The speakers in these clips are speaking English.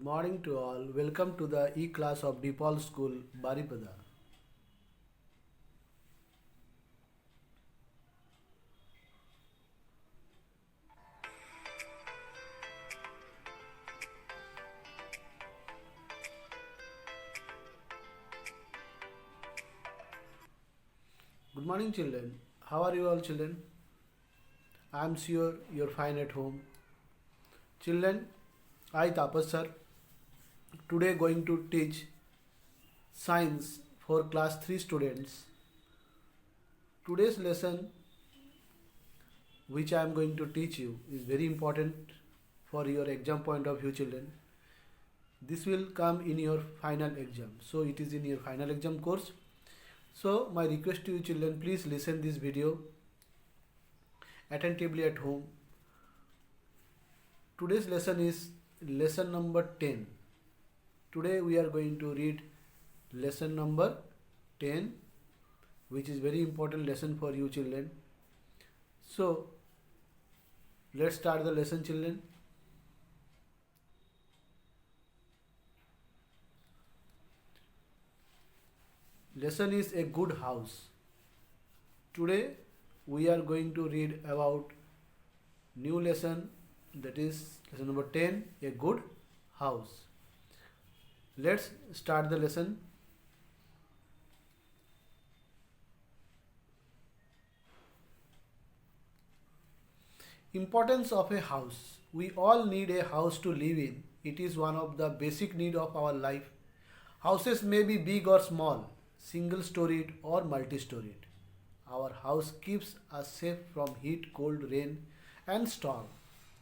Good morning to all. Welcome to the e-class of DePaul School, Baripada. Good morning, children. How are you all, children? I am sure you're fine at home. Children, I Tapas sir today going to teach science for class 3 students. Today's lesson which I am going to teach you is very important for your exam point of view, children. This will come in your final exam. So it is in your final exam course. So my request to you, children, please listen this video attentively at home. Today's lesson is lesson number 10. Today we are going to read lesson number 10, which is very important lesson for you, children. So let's start the lesson, children. Lesson is a good house. Today we are going to read about new lesson, that is lesson number 10, a good house. Let's start the lesson. Importance of a house. We all need a house to live in. It is one of the basic needs of our life. Houses may be big or small, single storied or multi storied. Our house keeps us safe from heat, cold, rain, and storm.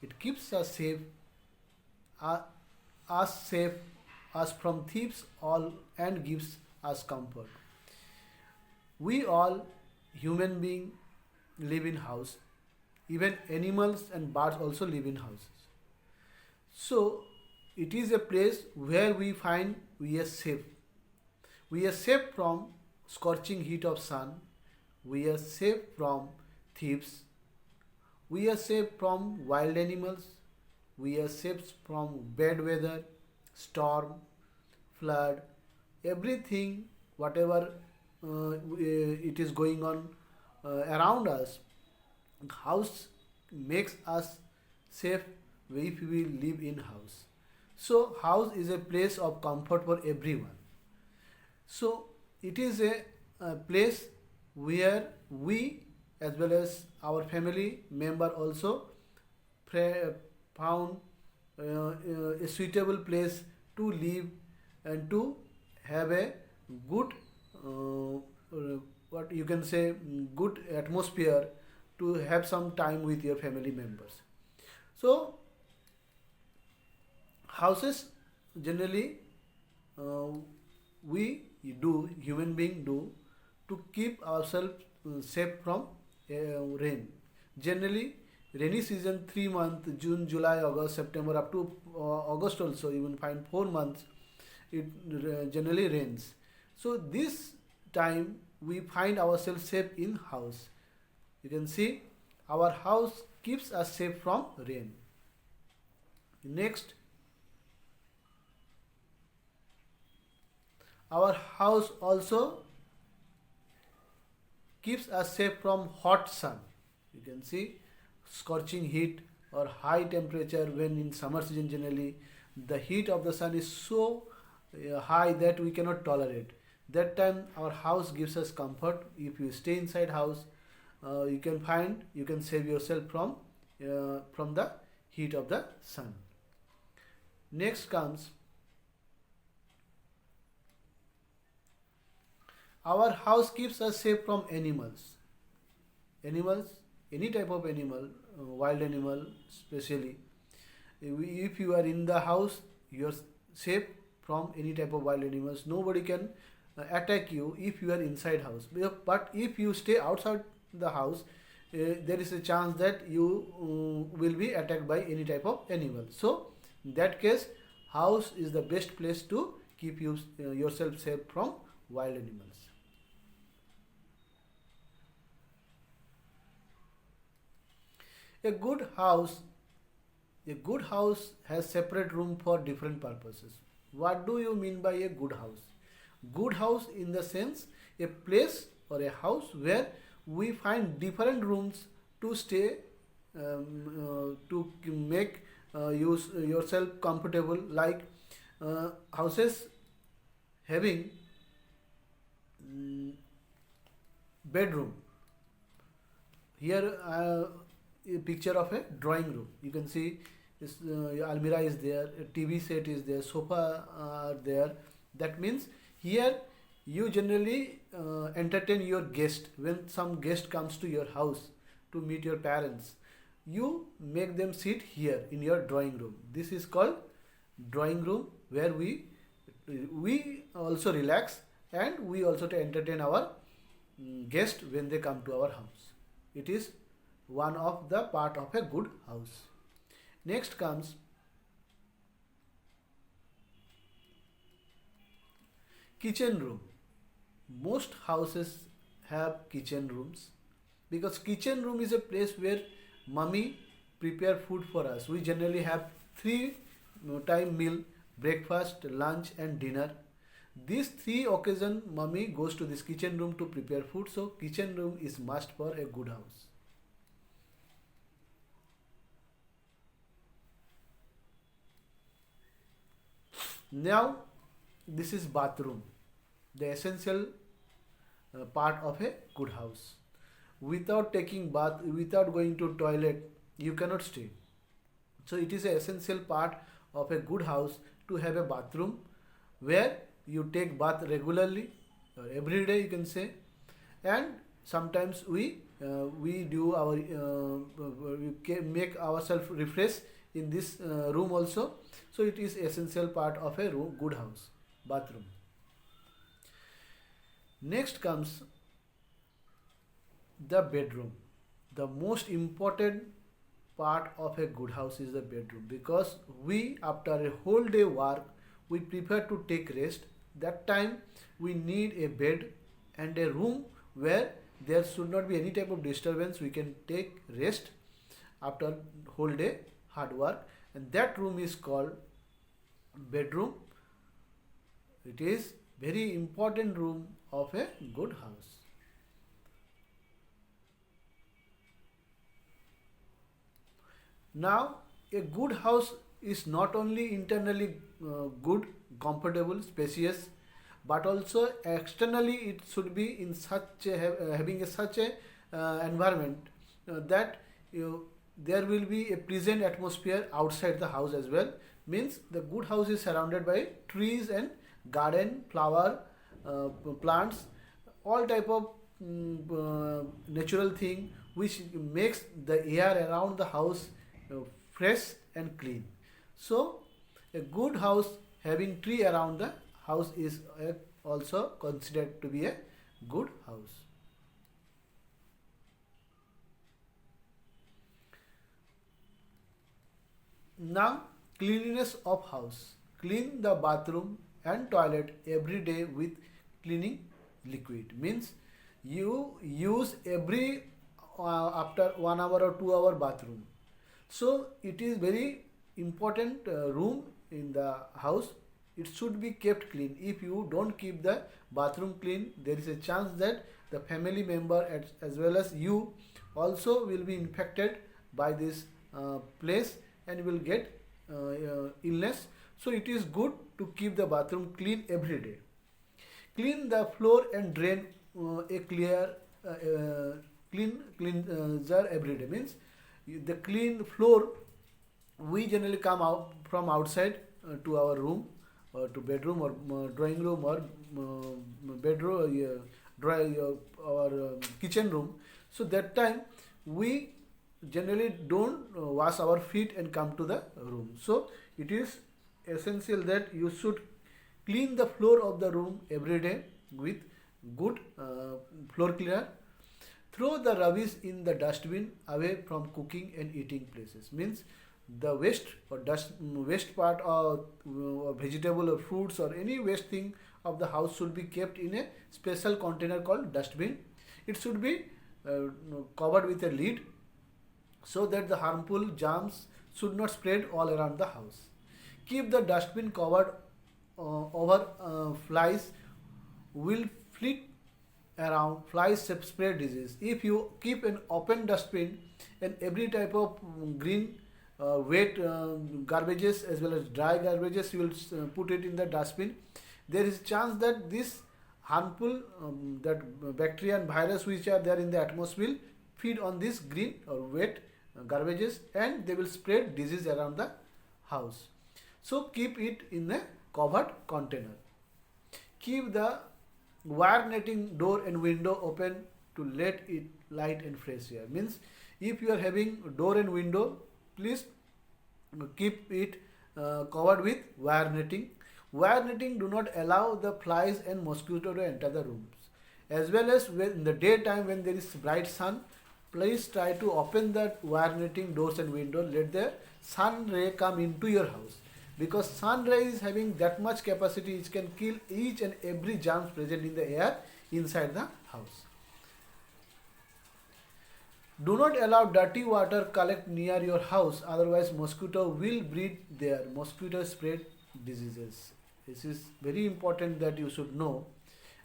It keeps us safe, uh, safe us from thieves all and gives us comfort. We all human beings live in house. Even animals and birds also live in houses. So it is a place where we find we are safe. We are safe from scorching heat of sun. We are safe from thieves. We are safe from wild animals. We are safe from bad weather, storm, flood, everything, whatever it is going on around us. House makes us safe if we live in house. So house is a place of comfort for everyone. So it is a place where we as well as our family member also found a suitable place to live and to have a good what you can say good atmosphere to have some time with your family members. So houses generally uh, we do human being do to keep ourselves safe from rain. Generally rainy season 3 months, June, July, August, September, up to August also, even find 4 months it generally rains. So this time we find ourselves safe in house. You can see our house keeps us safe from rain. Next, our house also keeps us safe from hot sun. You can see scorching heat or high temperature when in summer season generally the heat of the sun is so high that we cannot tolerate. That time our house gives us comfort. If you stay inside house, you can save yourself from the heat of the sun. Next comes our house keeps us safe from animals. Animals, any type of animal, wild animal especially. If you are in the house, you are safe from any type of wild animals. Nobody can attack you if you are inside house. But if you stay outside the house, there is a chance that you will be attacked by any type of animal. So in that case, house is the best place to keep yourself safe from wild animals. A good house A good house has separate room for different purposes. What do you mean by a good house? Good house in the sense a place or a house where we find different rooms to stay, to make use yourself comfortable, like houses having mm, bedroom. Here a picture of a drawing room. You can see this almirah is there, a TV set is there, sofa are there. That means here you generally entertain your guest. When some guest comes to your house to meet your parents, you make them sit here in your drawing room. This is called drawing room, where we also relax and we also to entertain our guest when they come to our house. It is one of the part of a good house. Next comes kitchen room. Most houses have kitchen rooms because kitchen room is a place where mummy prepare food for us. We generally have three time meal: breakfast, lunch and dinner. These three occasion mummy goes to this kitchen room to prepare food, so kitchen room is must for a good house. Now this is bathroom, the essential part of a good house. Without taking bath, without going to toilet, you cannot stay. So it is an essential part of a good house to have a bathroom where you take bath regularly or every day, you can say. And sometimes we do our make ourselves refresh in this room also. So it is essential part of a room, good house, bathroom. Next comes the bedroom. The most important part of a good house is the bedroom, because we, after a whole day work, we prefer to take rest. That time we need a bed and a room where there should not be any type of disturbance. We can take rest after whole day hard work, and that room is called bedroom. It is very important room of a good house. Now, a good house is not only internally good, comfortable, spacious, but also externally it should be in such a, having a, such a environment that there will be a pleasant atmosphere outside the house as well. Means the good house is surrounded by trees and garden, flower, plants, all type of natural thing which makes the air around the house fresh and clean. So a good house having tree around the house is also considered to be a good house. Now, cleanliness of house. Clean the bathroom and toilet every day with cleaning liquid. Means you use every after 1 hour or 2 hour bathroom. So it is very important room in the house. It should be kept clean. If you don't keep the bathroom clean, there is a chance that the family member as well as you also will be infected by this place and will get illness. So it is good to keep the bathroom clean every day. Clean the floor and drain a clear cleanser every day. Means the clean floor, we generally come out from outside to our room or to bedroom or drawing room or bedroom, our kitchen room. So that time we generally don't wash our feet and come to the room. So it is essential that you should clean the floor of the room every day with good floor cleaner. Throw the rubbish in the dustbin away from cooking and eating places. Means the waste or waste part of vegetable or fruits or any waste thing of the house should be kept in a special container called dustbin. It should be covered with a lid so that the harmful germs should not spread all around the house. Keep the dustbin covered over flies will flit around. Flies spread disease. If you keep an open dustbin and every type of green wet garbages as well as dry garbages you will put it in the dustbin, there is a chance that this harmful that bacteria and virus which are there in the atmosphere will feed on this green or wet garbages and they will spread disease around the house. So keep it in a covered container. Keep the wire netting door and window open to let it light and fresh air. Means if you are having door and window, please keep it covered with wire netting. Wire netting do not allow the flies and mosquito to enter the rooms. As well as when in the daytime when there is bright sun, please try to open that wire netting doors and windows. Let the sun ray come into your house, because sun ray is having that much capacity which can kill each and every germs present in the air inside the house. Do not allow dirty water collect near your house, otherwise mosquito will breed there. Mosquito spread diseases. This is very important that you should know.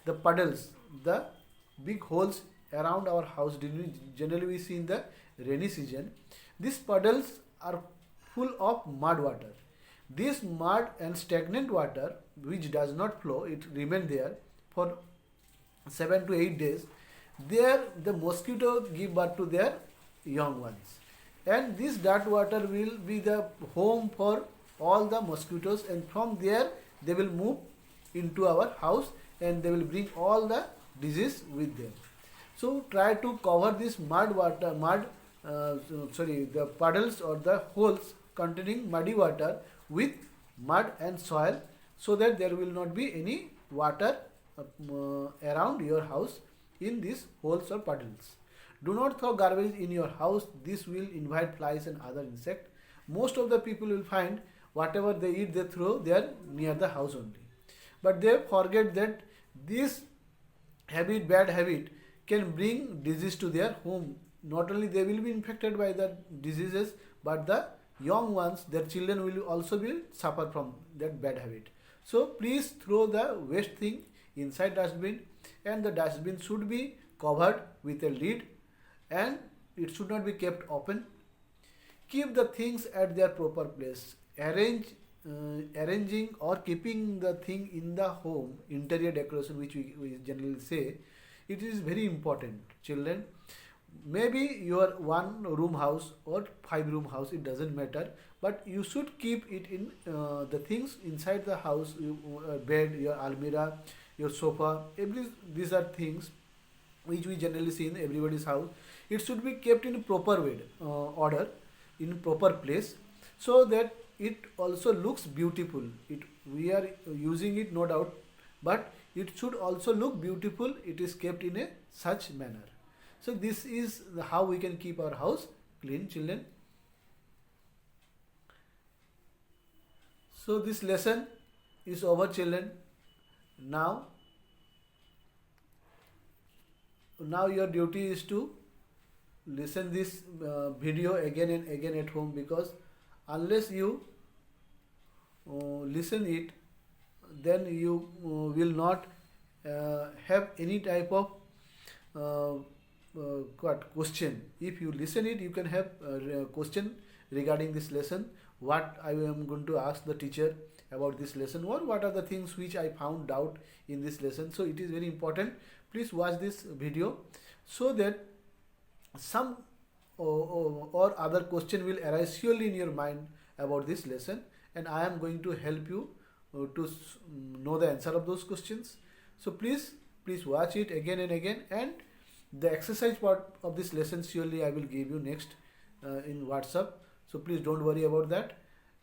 The puddles, the big holes around our house generally we see in the rainy season. These puddles are full of mud water. This mud and stagnant water which does not flow, it remains there for 7 to 8 days. There the mosquito give birth to their young ones, and this dirt water will be the home for all the mosquitoes, and from there they will move into our house and they will bring all the disease with them. So try to cover this the puddles or the holes containing muddy water with mud and soil, so that there will not be any water around your house in these holes or puddles. Do not throw garbage in your house. This will invite flies and other insects. Most of the people will find whatever they eat they throw there near the house only. But they forget that this bad habit can bring disease to their home. Not only they will be infected by the diseases, but the young ones, their children will also be suffer from that bad habit. So please throw the waste thing inside dustbin, and the dustbin should be covered with a lid and it should not be kept open. Keep the things at their proper place. Arranging or keeping the thing in the home, interior decoration which we generally say, it is very important. Children, maybe your 1 room house or 5 room house, it doesn't matter, but you should keep it in the things inside the house, your bed, your almirah, your sofa, these are things which we generally see in everybody's house. It should be kept in proper way, order, in proper place, so that it also looks beautiful. We are using it, no doubt, but it should also look beautiful. It is kept in a such manner. So this is how we can keep our house clean, children. So this lesson is over, children. Now your duty is to listen this video again and again at home, because unless you listen it, then you will not have any type of question. If you listen it, you can have a question regarding this lesson, what I am going to ask the teacher about this lesson, or what are the things which I found out in this lesson. So it is very important. Please watch this video so that some or other question will arise surely in your mind about this lesson, and I am going to help you to know the answer of those questions. So please watch it again and again, and the exercise part of this lesson surely I will give you next in WhatsApp. So please don't worry about that,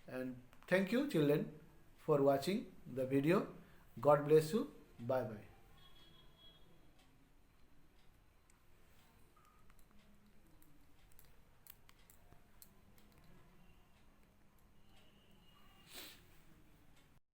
and thank you, children, for watching the video. God bless you. Bye bye.